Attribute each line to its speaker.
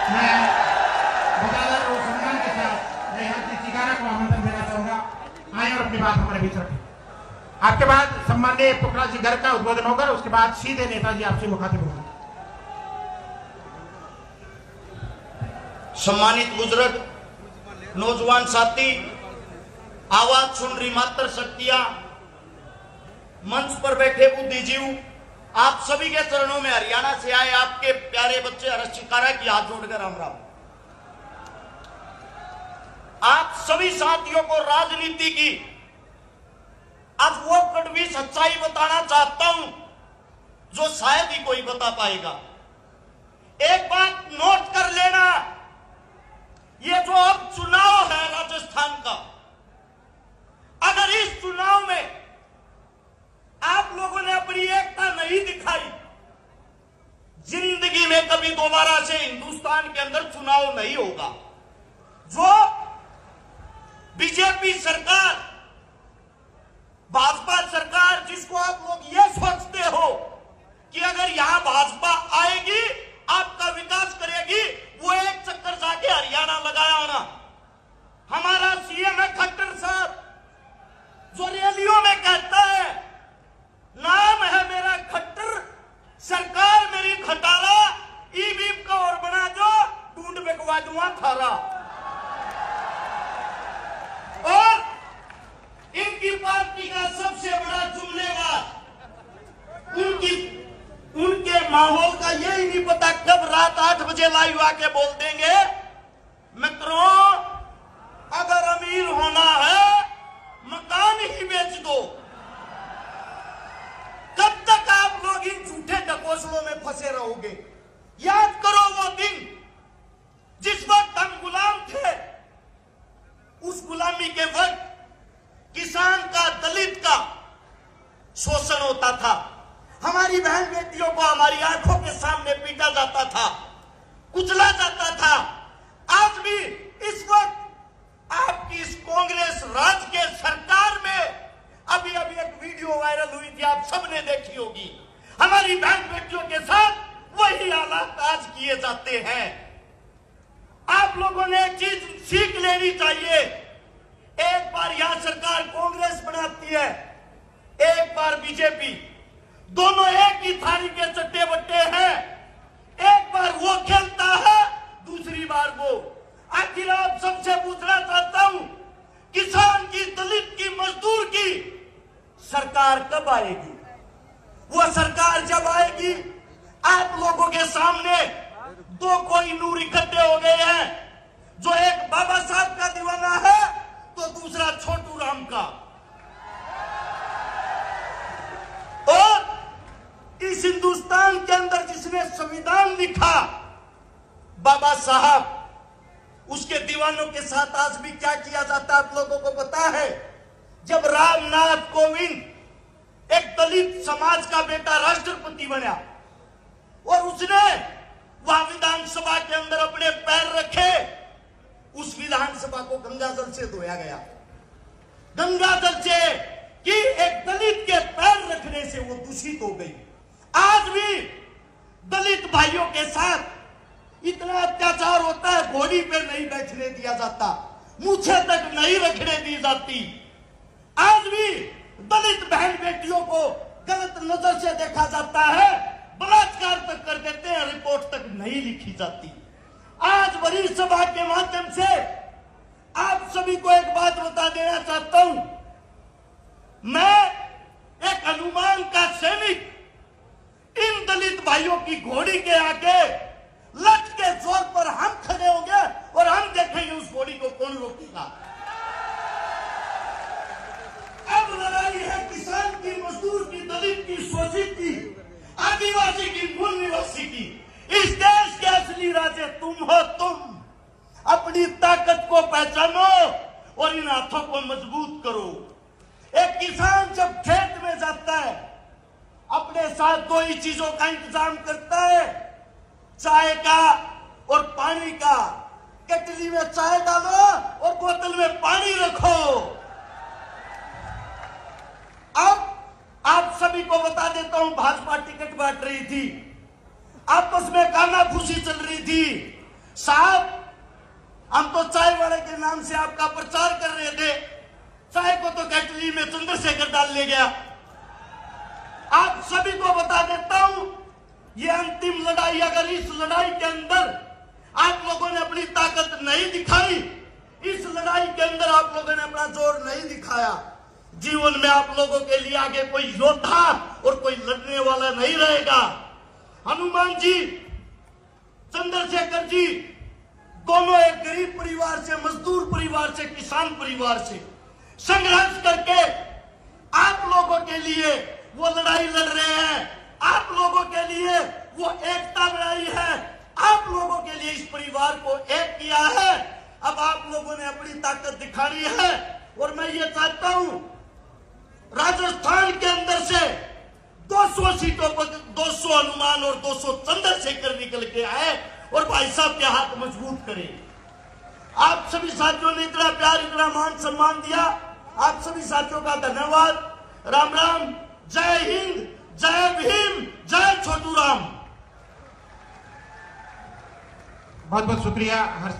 Speaker 1: मैं बजादर और सम्मान के साथ मैं यहाँ की चिकारा को आमंत्रण देना चाहूंगा, आए और अपनी बात हमारे बीच रखें। आपके बाद सम्माननीय पुखराज जी घर का उद्बोधन होगा, उसके बाद सीधे नेताजी आपसे मुखातिब होंगे।
Speaker 2: सम्मानित बुजुर्ग, नौजवान साथी, आवाज सुन रही मात्र शक्तियां, मंच पर बैठे बुद्धिजीव, आप सभी के चरणों में हरियाणा से आए आपके प्यारे बच्चे हर्ष चिकारा की हाथ जोड़कर राम राम। आप सभी साथियों को राजनीति की आज वो कड़वी सच्चाई बताना चाहता हूं जो शायद ही कोई बता पाएगा। एक बात नोट कर लेना, ये जो अब चुनाव है राजस्थान का, अगर इस चुनाव में आप लोगों ने अपनी एकता नहीं दिखाई, जिंदगी में कभी दोबारा से हिंदुस्तान के अंदर चुनाव नहीं होगा। जो बीजेपी सरकार, भाजपा सरकार, जिसको आप लोग ये सोचते हो कि अगर यहां भाजपा आएगी आपका विकास करेगी, वो एक चक्कर जाके हरियाणा लगाया आना। हमारा सीएम है खट्टर साहब, जो रैलियों में कहता है नाम है मेरा खट्टर, सरकार मेरी खटारा, ईवीएम का और बना जो ढूंढ बिकवा दूंगा थारा। और इनकी पार्टी का सबसे बड़ा जुमलेबाज, उनके माहौल का यही नहीं पता कब रात 8 बजे लाइव आके बोल देंगे मित्रों अगर अमीर होना है मकान ही बेच दो। कब तक आप लोग इन झूठे ढकोसलों में फंसे रहोगे? याद करो वो दिन जिस वक्त हम गुलाम थे, उस गुलामी के वक्त किसान का, दलित का शोषण होता था, हमारी बहन बेटियों को हमारी आंखों के सामने पीटा जाता था, कुचला जाता था। आज भी इस वक्त आपकी इस कांग्रेस राज के सरकार में अभी एक वीडियो वायरल हुई थी, आप सबने देखी होगी, हमारी बहन बेटियों के साथ वही हालात आज किए जाते हैं। आप लोगों ने एक चीज सीख लेनी चाहिए, एक बार यहां सरकार कांग्रेस बनाती है, एक बार बीजेपी, दोनों एक ही थाली के चट्टे बट्टे हैं। एक बार वो खेलता है, दूसरी बार वो। आखिर आप सबसे पूछना चाहता हूं, किसान की, दलित की, मजदूर की सरकार कब आएगी? वो सरकार जब आएगी, आप लोगों के सामने दो कोई नूर इकट्ठे हो गए हैं, जो एक बाबा साहब का दीवाना है तो दूसरा छोटू राम का। और इस हिंदुस्तान के अंदर जिसने संविधान लिखा, बाबा साहब, उसके दीवानों के साथ आज भी क्या किया जाता है आप लोगों को पता है? जब रामनाथ कोविंद एक दलित समाज का बेटा राष्ट्रपति बना और उसने वहां विधानसभा के अंदर अपने पैर रखे, उस विधानसभा को गंगाजल से धोया गया। गंगाजल से कि एक दलित के पैर रखने से वो दूषित हो गई। आज भी दलित भाइयों के साथ इतना अत्याचार होता है, घोड़ी पे नहीं बैठने दिया जाता, मूछे तक नहीं रखने दी जाती। आज भी दलित बहन बेटियों को गलत नजर से देखा जाता है, बलात्कार तक कर देते हैं, रिपोर्ट तक नहीं लिखी जाती। आज बड़ी सभा के माध्यम से आप सभी को एक बात बता देना चाहता हूं, मैं एक हनुमान का सैनिक इन दलित भाइयों की घोड़ी के आगे लट के जोर पर हम खड़े होंगे और हम देखेंगे उस घोड़ी को कौन रोकेगा। अब लड़ाई है किसान की, मजदूर की, दलित की, शोषित की, आदिवासी की, मूल निवासी की। इस देश के असली राजे तुम हो। तुम अपनी ताकत को पहचानो और इन हाथों को मजबूत करो। एक किसान जब खेत में जाता है, अपने साथ दो ही चीजों का इंतजाम करता है, चाय का और पानी का। केतली में चाय डालो और बोतल में पानी रखो। अब आप सभी को बता देता हूं, भाजपा टिकट बांट रही थी, आपस में कानाफूसी चल रही थी, साहब, हम तो चाय वाले के नाम से आपका प्रचार कर रहे थे, चाय को तो कैटली में चंद्रशेखर डाल ले गया। आप सभी को बता देता हूं, ये अंतिम लड़ाई, अगर इस लड़ाई के अंदर आप लोगों ने अपनी ताकत नहीं दिखाई, इस लड़ाई के अंदर आप लोगों ने अपना जोर नहीं दिखाया, जीवन में आप लोगों के लिए आगे कोई योद्धा और कोई लड़ने वाला नहीं रहेगा। हनुमान जी, चंद्रशेखर जी दोनों एक गरीब परिवार से, मजदूर परिवार से, किसान परिवार से संघर्ष करके आप लोगों के लिए वो लड़ाई लड़ रहे हैं। आप लोगों के लिए वो एकता लड़ाई है। आप लोगों के लिए इस परिवार को एक किया है। अब आप लोगों ने अपनी ताकत दिखानी है और मैं ये चाहता हूं, राजस्थान के अंदर से 200 सीटों पर 200 हनुमान और 200 चंद्रशेखर निकल के आए और भाई साहब के हाथ मजबूत करें। आप सभी साथियों ने इतना प्यार, इतना मान सम्मान दिया, आप सभी साथियों का धन्यवाद। राम राम, जय हिंद, जय भीम, जय छोटू राम।
Speaker 1: बहुत बहुत शुक्रिया।